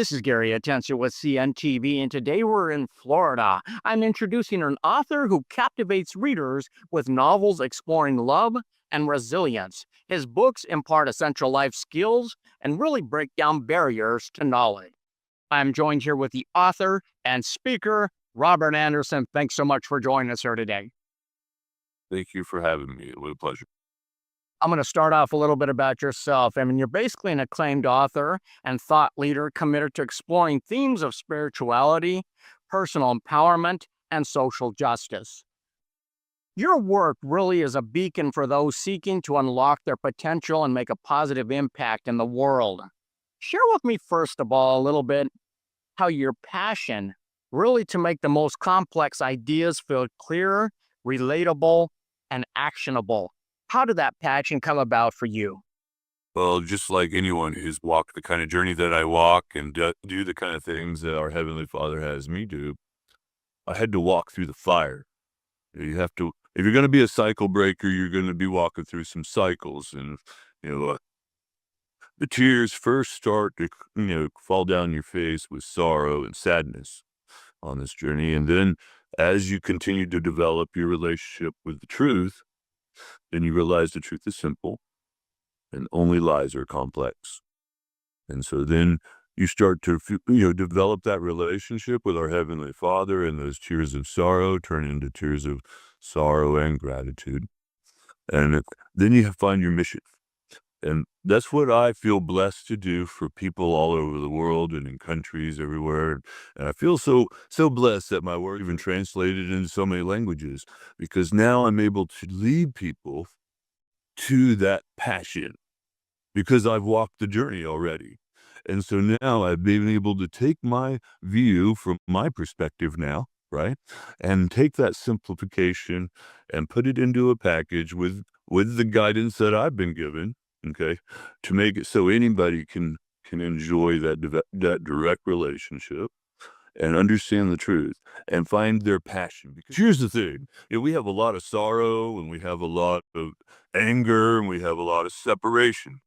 This is Gary Attention with CNTV, and today we're in Florida. I'm introducing an author who captivates readers with novels exploring love and resilience. His books impart essential life skills and really break down barriers to knowledge. I'm joined here with the author and speaker, Robert Anderson. Thanks so much for joining us here today. Thank you for having me. It was a pleasure. I'm going to start off a little bit about yourself. I mean, you're basically an acclaimed author and thought leader committed to exploring themes of spirituality, personal empowerment, and social justice. Your work really is a beacon for those seeking to unlock their potential and make a positive impact in the world. Share with me, first of all, a little bit how your passion really to make the most complex ideas feel clearer, relatable, and actionable. How did that passion come about for you? Well, just like anyone who's walked the kind of journey that I walk and do the kind of things that our Heavenly Father has me do, I had to walk through the fire. You have to, if you're going to be a cycle breaker, you're going to be walking through some cycles. And, you know, uh, the tears first start to, fall down your face with sorrow and sadness on this journey. And then as you continue to develop your relationship with the truth, then you realize the truth is simple and only lies are complex. And so then you start to, develop that relationship with our Heavenly Father, and those tears of sorrow turn into tears of sorrow and gratitude. And then you find your mission. And that's what I feel blessed to do for people all over the world and in countries everywhere. And I feel so blessed that my work even translated into so many languages, because now I'm able to lead people to that passion because I've walked the journey already. And so now I've been able to take my view from my perspective now, right? And take that simplification and put it into a package with the guidance that I've been given, okay, to make it so anybody can enjoy that direct relationship and understand the truth and find their passion. Because here's the thing, we have a lot of sorrow and we have a lot of anger and we have a lot of separation.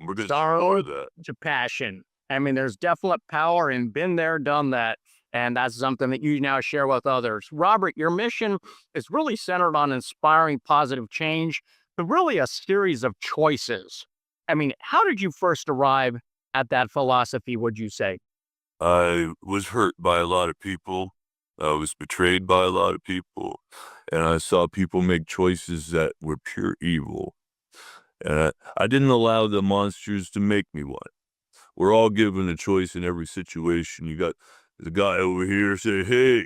We're going to Sorrow explore that. to passion. I mean, there's definite power in been there, done that. And that's something that you now share with others. Robert, your mission is really centered on inspiring positive change, but really a series of choices. I mean, how did you first arrive at that philosophy, would you say? I was hurt by a lot of people. I was betrayed by a lot of people. And I saw people make choices that were pure evil. And I didn't allow the monsters to make me one. We're all given a choice in every situation. You got the guy over here say, hey,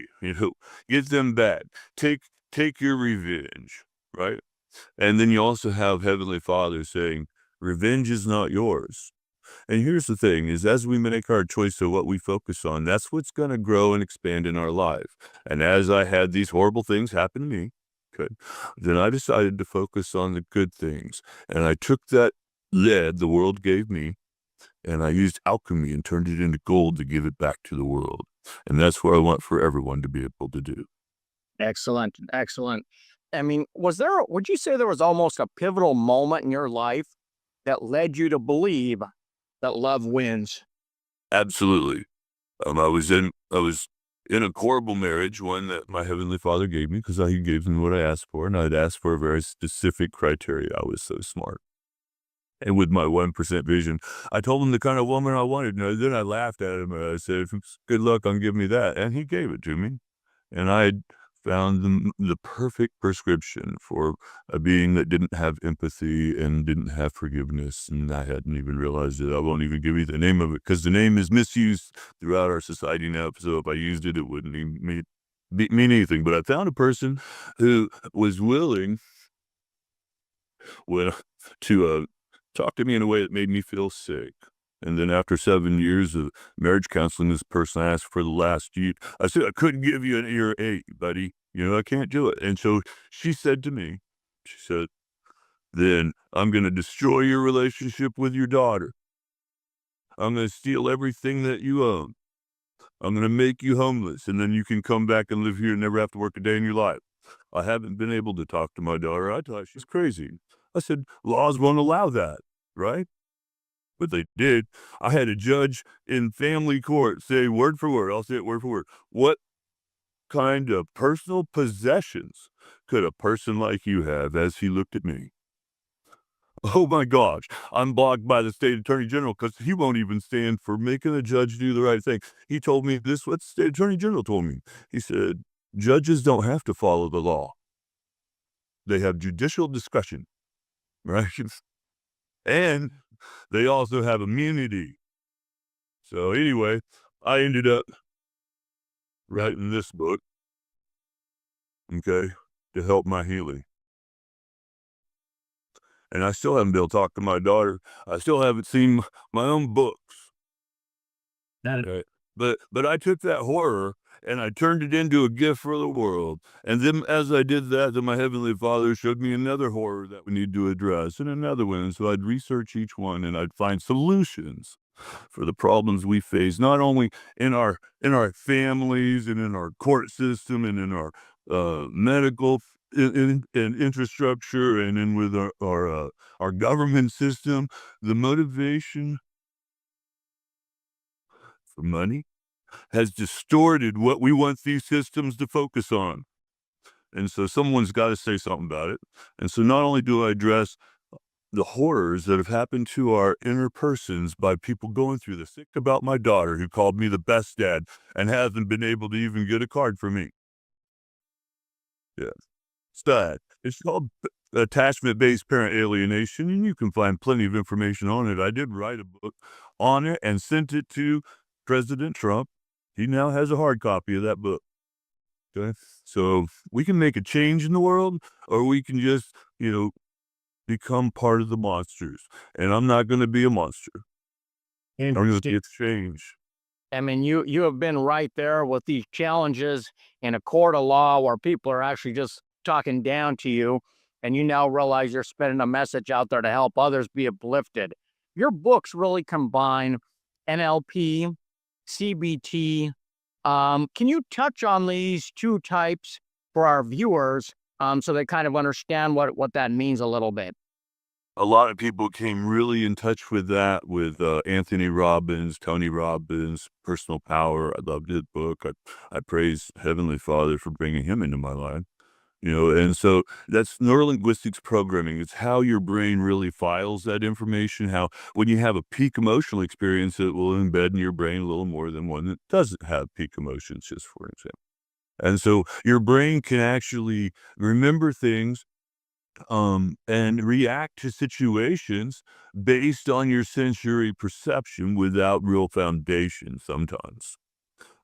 get them back. Take your revenge, right? And then you also have Heavenly Father saying, revenge is not yours. And here's the thing is, as we make our choice of what we focus on, that's what's going to grow and expand in our life. And as I had these horrible things happen to me, good, then I decided to focus on the good things. And I took that lead the world gave me, and I used alchemy and turned it into gold to give it back to the world. And that's what I want for everyone to be able to do. Excellent. Excellent. I mean, would you say there was almost a pivotal moment in your life that led you to believe that love wins? Absolutely. I was in a horrible marriage, one that my Heavenly Father gave me because he gave me what I asked for, and I'd asked for a very specific criteria. I was so smart. And with my 1% vision, I told him the kind of woman I wanted. And then I laughed at him and I said, good luck on giving me that. And he gave it to me. And I had found the perfect prescription for a being that didn't have empathy and didn't have forgiveness. And I hadn't even realized it. I won't even give you the name of it because the name is misused throughout our society now. So if I used it, it wouldn't even mean anything. But I found a person who was willing to talk to me in a way that made me feel sick. And then after 7 years of marriage counseling, this person asked for the last year. I said, I couldn't give you an ear eight, buddy. I can't do it. And so she said to me, she said, then I'm going to destroy your relationship with your daughter. I'm going to steal everything that you own. I'm going to make you homeless. And then you can come back and live here and never have to work a day in your life. I haven't been able to talk to my daughter. I thought she's crazy. I said, laws won't allow that, right? but they did. I had a judge in family court say word for word, I'll say it word for word, "What kind of personal possessions could a person like you have?" As he looked at me. Oh my gosh, I'm blocked by the state attorney general because he won't even stand for making a judge do the right thing. He told me this, what the state attorney general told me. He said, "Judges don't have to follow the law. They have judicial discretion," right? And they also have immunity. So anyway, I ended up writing this book, okay, to help my healing. And I still haven't been able to talk to my daughter. I still haven't seen my own books. That Okay. But I took that horror and I turned it into a gift for the world. And then as I did that, then my Heavenly Father showed me another horror that we need to address and another one. And so I'd research each one and I'd find solutions for the problems we face, not only in our families and in our court system and in our medical and infrastructure and in with our government system, the motivation for money has distorted what we want these systems to focus on. And so someone's got to say something about it. And so not only do I address the horrors that have happened to our inner persons by people going through this. Think about my daughter who called me the best dad and hasn't been able to even get a card from me. Yeah. It's that. It's called attachment-based parent alienation, and you can find plenty of information on it. I did write a book on it and sent it to President Trump. He now has a hard copy of that book. Okay. So we can make a change in the world, or we can just, become part of the monsters. And I'm not going to be a monster. I'm going to interesting. be a change. I mean, you have been right there with these challenges in a court of law where people are actually just talking down to you, and you now realize you're spending a message out there to help others be uplifted. Your books really combine NLP, CBT. Can you touch on these two types for our viewers, so they kind of understand what that means a little bit? A lot of people came really in touch with that with Anthony Robbins, Tony Robbins, Personal Power. I loved his book. I praise Heavenly Father for bringing him into my life. And so that's neurolinguistics programming. It's how your brain really files that information, how when you have a peak emotional experience, it will embed in your brain a little more than one that doesn't have peak emotions, just for example. And so your brain can actually remember things and react to situations based on your sensory perception without real foundation sometimes.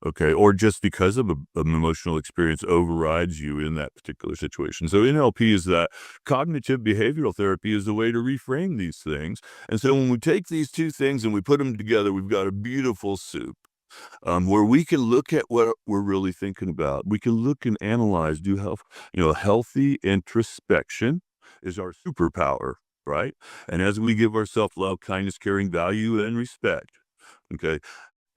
Okay, or just because of an emotional experience overrides you in that particular situation. So NLP is that cognitive behavioral therapy is the way to reframe these things. And so when we take these two things and we put them together, we've got a beautiful soup where we can look at what we're really thinking about. We can look and analyze, do healthy introspection is our superpower, right? And as we give ourselves love, kindness, caring, value, and respect, okay,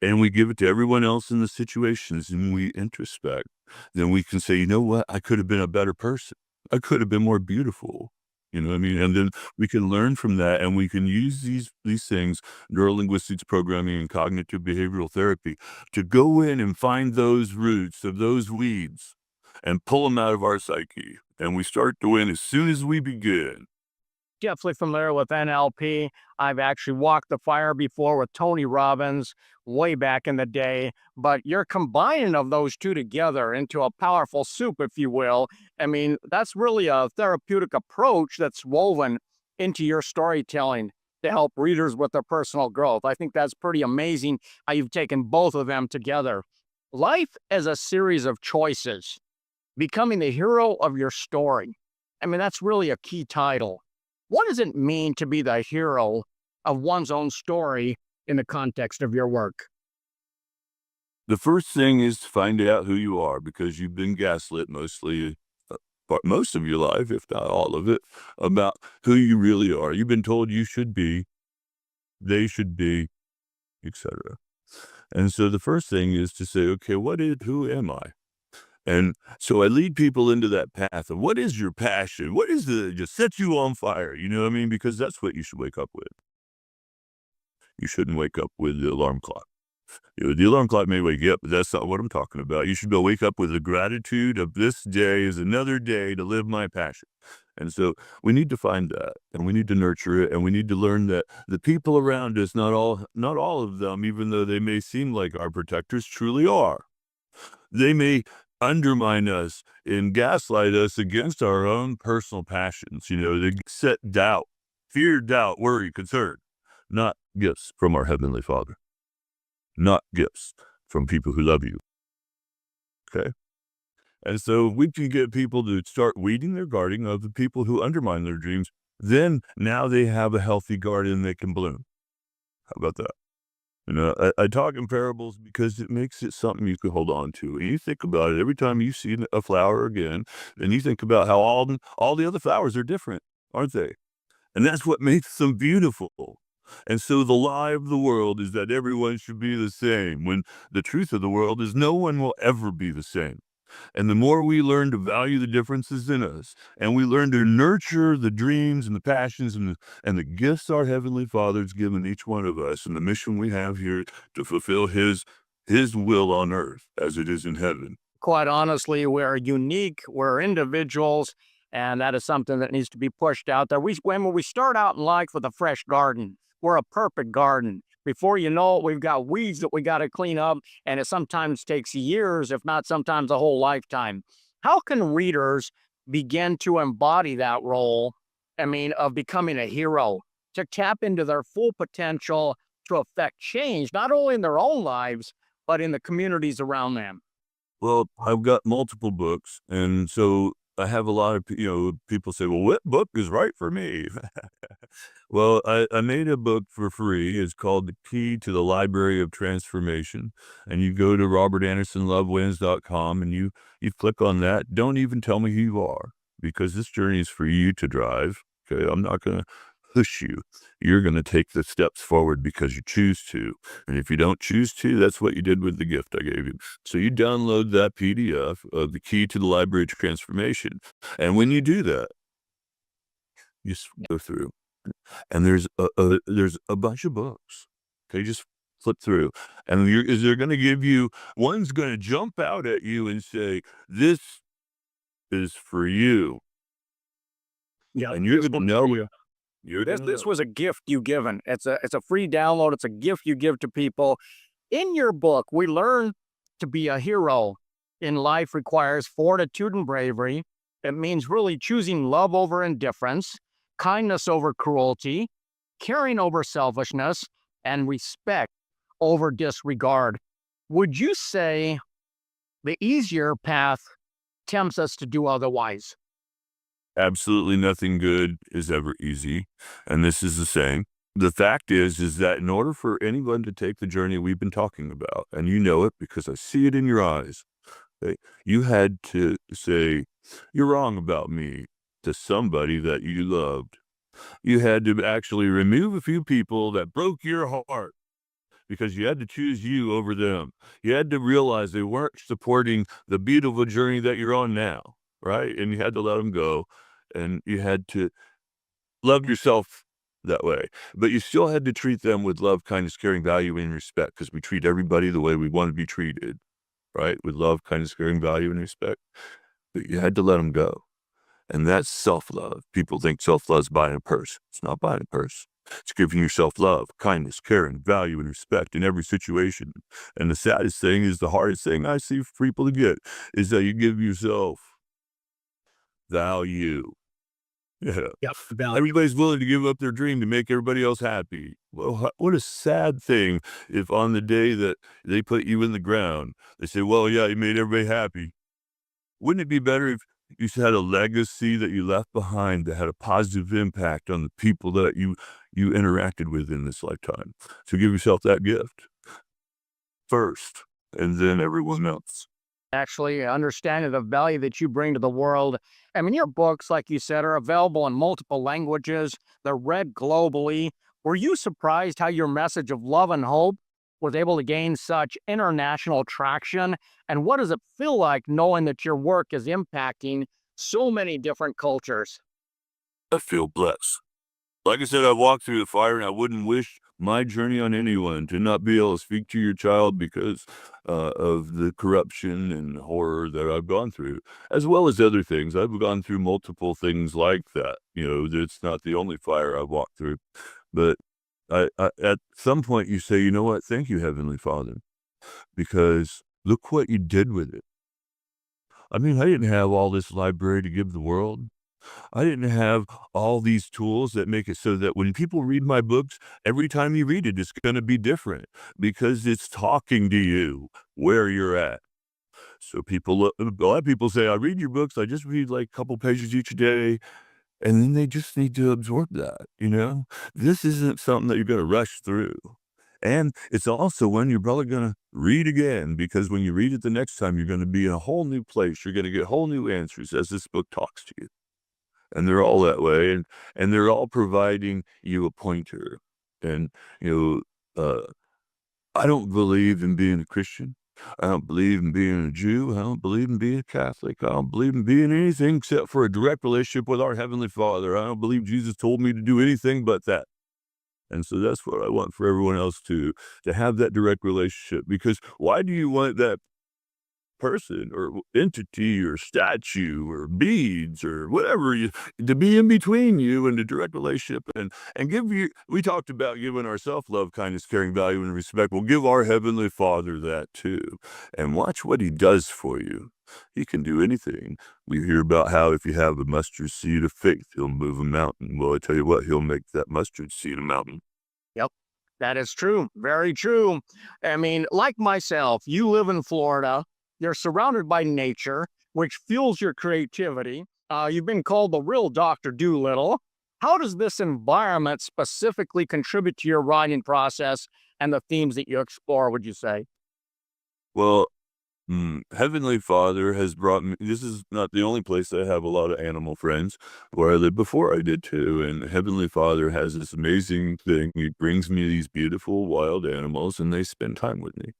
and we give it to everyone else in the situations and we introspect, then we can say, you know what? I could have been a better person. I could have been more beautiful. You know what I mean? And then we can learn from that and we can use these things, neurolinguistics programming and cognitive behavioral therapy, to go in and find those roots of those weeds and pull them out of our psyche. And we start to win as soon as we begin. Definitely familiar with NLP. I've actually walked the fire before with Tony Robbins way back in the day, but you're combining of those two together into a powerful soup, if you will. I mean, that's really a therapeutic approach that's woven into your storytelling to help readers with their personal growth. I think that's pretty amazing how you've taken both of them together. Life as a series of choices, becoming the hero of your story. I mean, that's really a key title. What does it mean to be the hero of one's own story in the context of your work? The first thing is to find out who you are because you've been gaslit mostly, but most of your life, if not all of it, about who you really are. You've been told you should be, they should be, etc. And so the first thing is to say, okay, who am I? And so I lead people into that path of what is your passion? What is the just set you on fire? You know what I mean? Because that's what you should wake up with. You shouldn't wake up with the alarm clock. The alarm clock may wake you up, but that's not what I'm talking about. You should go wake up with the gratitude of this day is another day to live my passion. And so we need to find that, and we need to nurture it, and we need to learn that the people around us, not all of them, even though they may seem like our protectors, truly are. They may undermine us and gaslight us against our own personal passions. They set doubt, fear, doubt, worry, concern, not gifts from our Heavenly Father, not gifts from people who love you. Okay? And so we can get people to start weeding their garden of the people who undermine their dreams. Then now they have a healthy garden that can bloom. How about that? I talk in parables because it makes it something you can hold on to. And you think about it every time you see a flower again, and you think about how all the other flowers are different, aren't they? And that's what makes them beautiful. And so the lie of the world is that everyone should be the same, when the truth of the world is no one will ever be the same. And the more we learn to value the differences in us, and we learn to nurture the dreams and the passions and the gifts our Heavenly Father's given each one of us, and the mission we have here to fulfill His will on earth as it is in heaven. Quite honestly, we're unique, we're individuals, and that is something that needs to be pushed out there. When we start out in life with a fresh garden, we're a perfect garden. Before you know it, we've got weeds that we got to clean up, and it sometimes takes years, if not sometimes a whole lifetime. How can readers begin to embody that role, of becoming a hero, to tap into their full potential to affect change, not only in their own lives, but in the communities around them? Well, I've got multiple books, and so I have a lot of people say, "Well, what book is right for me?" Well, I made a book for free. It's called The Key to the Library of Transformation, and you go to robertandersonlovewins.com, and you click on that. Don't even tell me who you are, because this journey is for you to drive. Okay, I'm not going to push you. You're going to take the steps forward because you choose to. And if you don't choose to, that's what you did with the gift I gave you. So you download that PDF of The Key to the Library of Transformation. And when you do that, you go through. And there's a bunch of books. Okay, just flip through. And they're going to give you, one's going to jump out at you and say, "This is for you." Yeah, And you're this going to book know for it. you. You're This going to this know. was a gift you given. It's a free download. It's a gift you give to people. In your book, we learn to be a hero in life requires fortitude and bravery. It means really choosing love over indifference, kindness over cruelty, caring over selfishness, and respect over disregard. Would you say the easier path tempts us to do otherwise? Absolutely nothing good is ever easy, and this is the same. The fact is that in order for anyone to take the journey we've been talking about, and you know it because I see it in your eyes, okay, you had to say, "You're wrong about me," to somebody that you loved. You had to actually remove a few people that broke your heart, because you had to choose you over them. You had to realize they weren't supporting the beautiful journey that you're on now, right? And you had to let them go, and you had to love yourself that way. But you still had to treat them with love, kindness, caring, value, and respect, because we treat everybody the way we want to be treated, right? With love, kindness, caring, value, and respect. But you had to let them go. And that's self-love. People think self-love is buying a purse. It's not buying a purse. It's giving yourself love, kindness, caring, value, and respect in every situation. And the saddest thing is, the hardest thing I see for people to get is that you give yourself value. Yeah. Yep. Value. Everybody's willing to give up their dream to make everybody else happy. Well, what a sad thing if on the day that they put you in the ground, they say, "Well, yeah, you made everybody happy." Wouldn't it be better if you had a legacy that you left behind that had a positive impact on the people that you interacted with in this lifetime? So give yourself that gift first, and then everyone else. Actually understanding the value that you bring to the world. Your books, like you said, are available in multiple languages. They're read globally. Were you surprised how your message of love and hope was able to gain such international traction? And what does it feel like knowing that your work is impacting so many different cultures? I feel blessed. Like I said, I walked through the fire, and I wouldn't wish my journey on anyone, to not be able to speak to your child because of the corruption and horror that I've gone through, as well as other things. I've gone through multiple things like that. It's not the only fire I've walked through. But at some point you say, you know what? Thank you, Heavenly Father, because look what you did with it. I mean, I didn't have all this library to give the world. I didn't have all these tools that make it so that when people read my books, every time you read it, it's going to be different because it's talking to you where you're at. So a lot of people say, I read your books. I just read like a couple pages each day. And then they just need to absorb that. This isn't something that you're going to rush through. And it's also one you're probably going to read again, because when you read it the next time, you're going to be in a whole new place. You're going to get whole new answers as this book talks to you. And they're all that way. And they're all providing you a pointer. And, uh, I don't believe in being a Christian. I don't believe in being a Jew. I don't believe in being a Catholic. I don't believe in being anything except for a direct relationship with our Heavenly Father. I don't believe Jesus told me to do anything but that. And so that's what I want for everyone else to have that direct relationship. Because why do you want that person or entity or statue or beads or whatever to be in between you and the direct relationship and give you, we talked about giving our self-love, kindness, caring, value, and respect. We'll give our Heavenly Father that too, and watch what he does for you. He can do anything. We hear about how if you have a mustard seed of faith, he'll move a mountain. Well, I tell you what, he'll make that mustard seed a mountain. Yep. That is true. Very true. I mean, like myself, you live in Florida. You're surrounded by nature, which fuels your creativity. You've been called the real Dr. Doolittle. How does this environment specifically contribute to your writing process and the themes that you explore, would you say? Well, Heavenly Father has brought me, this is not the only place I have a lot of animal friends. Where I lived before I did too, and Heavenly Father has this amazing thing. He brings me these beautiful wild animals, and they spend time with me.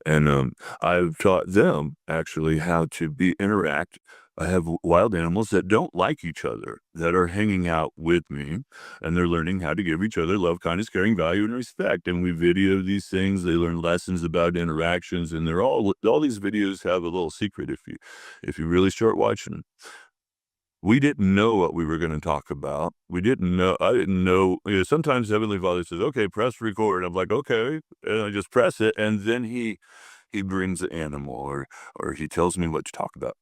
And, I've taught them actually how to interact. I have wild animals that don't like each other, that are hanging out with me, and they're learning how to give each other love, kindness, caring, value, and respect. And we video these things. They learn lessons about interactions, and all these videos have a little secret if you really start watching 'em. We didn't know what we were gonna talk about. We didn't know I didn't know, sometimes Heavenly Father says, "Okay, press record." I'm like, "Okay," and I just press it, and then he brings an animal or he tells me what to talk about.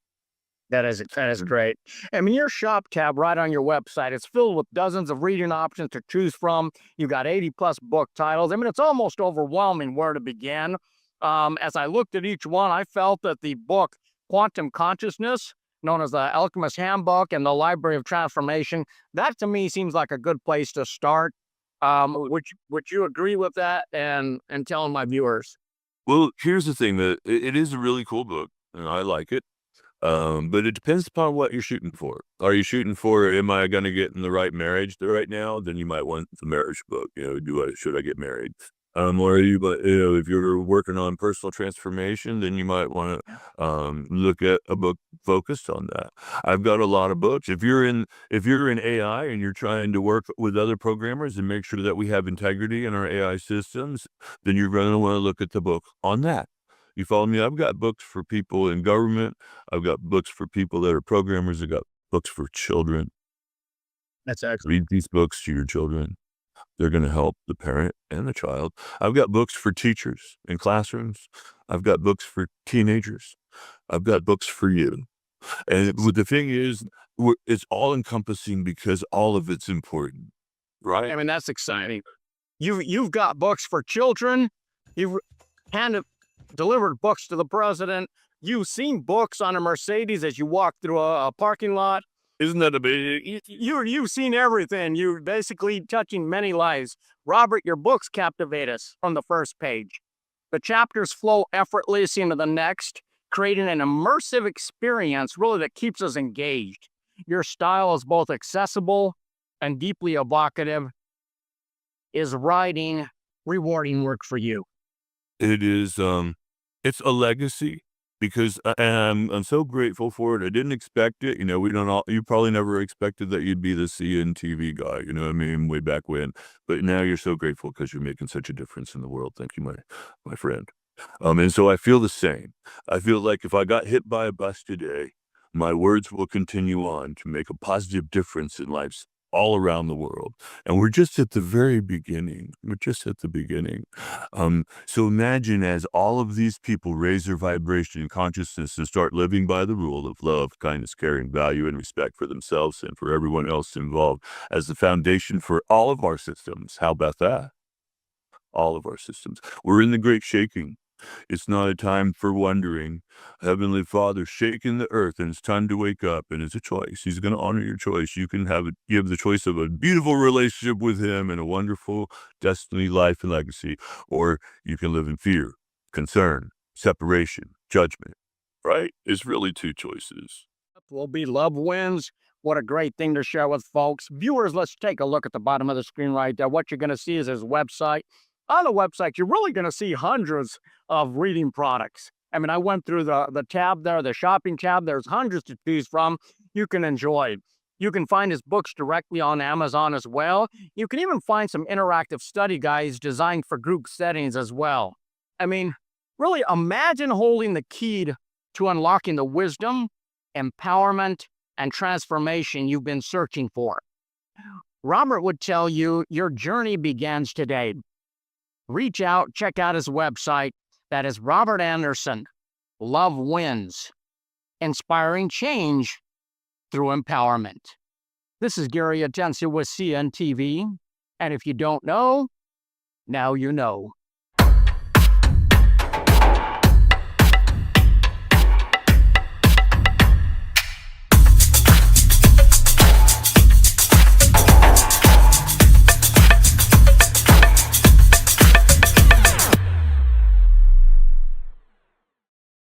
That is great. I mean, your shop tab right on your website, it's filled with dozens of reading options to choose from. You've got 80 plus book titles. I mean, it's almost overwhelming where to begin. As I looked at each one, I felt that the book Quantum Consciousness, known as the Alchemist Handbook and the Library of Transformation, that to me seems like a good place to start. Would you agree with that and telling my viewers? Well, here's the thing, that it is a really cool book, and I like it. But it depends upon what you're shooting for. Are you shooting for, am I gonna get in the right marriage right now? Then you might want the marriage book. Should I get married? But if you're working on personal transformation, then you might want to look at a book focused on that. I've got a lot of books. If you're in AI and you're trying to work with other programmers and make sure that we have integrity in our AI systems, then you're going to want to look at the book on that. You follow me? I've got books for people in government. I've got books for people that are programmers. I've got books for children. That's excellent. Read these books to your children. They're going to help the parent and the child. I've got books for teachers in classrooms. I've got books for teenagers. I've got books for you. And the thing is, it's all encompassing because all of it's important, right? I mean, that's exciting. You've got books for children. You've handed delivered books to the president. You've seen books on a Mercedes as you walk through a parking lot. Isn't that amazing? You've seen everything. You're basically touching many lives. Robert, your books captivate us from the first page. The chapters flow effortlessly into the next, creating an immersive experience really that keeps us engaged. Your style is both accessible and deeply evocative. Is writing rewarding work for you? It is, it's a legacy. because I'm so grateful for it. I didn't expect it. We don't all, you probably never expected that you'd be the CNTV guy, you know what I mean, way back when. But now you're so grateful because you're making such a difference in the world. Thank you, my friend. And so I feel the same. I feel like if I got hit by a bus today, my words will continue on to make a positive difference in lives all around the world. And we're just at the very beginning. We're just at the beginning. So imagine as all of these people raise their vibration and consciousness and start living by the rule of love, kindness, caring, value, and respect for themselves and for everyone else involved as the foundation for all of our systems. How about that? All of our systems. We're in the great shaking. It's not a time for wondering. Heavenly Father's shaking the earth, and it's time to wake up, and it's a choice. He's going to honor your choice. You can you have the choice of a beautiful relationship with him and a wonderful destiny, life, and legacy, or you can live in fear, concern, separation, judgment, right? It's really two choices. Will be love wins. What a great thing to share with folks. Viewers, let's take a look at the bottom of the screen right there. What you're going to see is his website. On the website, you're really going to see hundreds of reading products. I mean, I went through the tab there, the shopping tab. There's hundreds to choose from. You can enjoy. You can find his books directly on Amazon as well. You can even find some interactive study guides designed for group settings as well. I mean, really imagine holding the key to unlocking the wisdom, empowerment, and transformation you've been searching for. Robert would tell you your journey begins today. Reach out, check out his website. That is Robert Anderson. Love wins. Inspiring change through empowerment. This is Gary Atencio with CNTV. And if you don't know, now you know.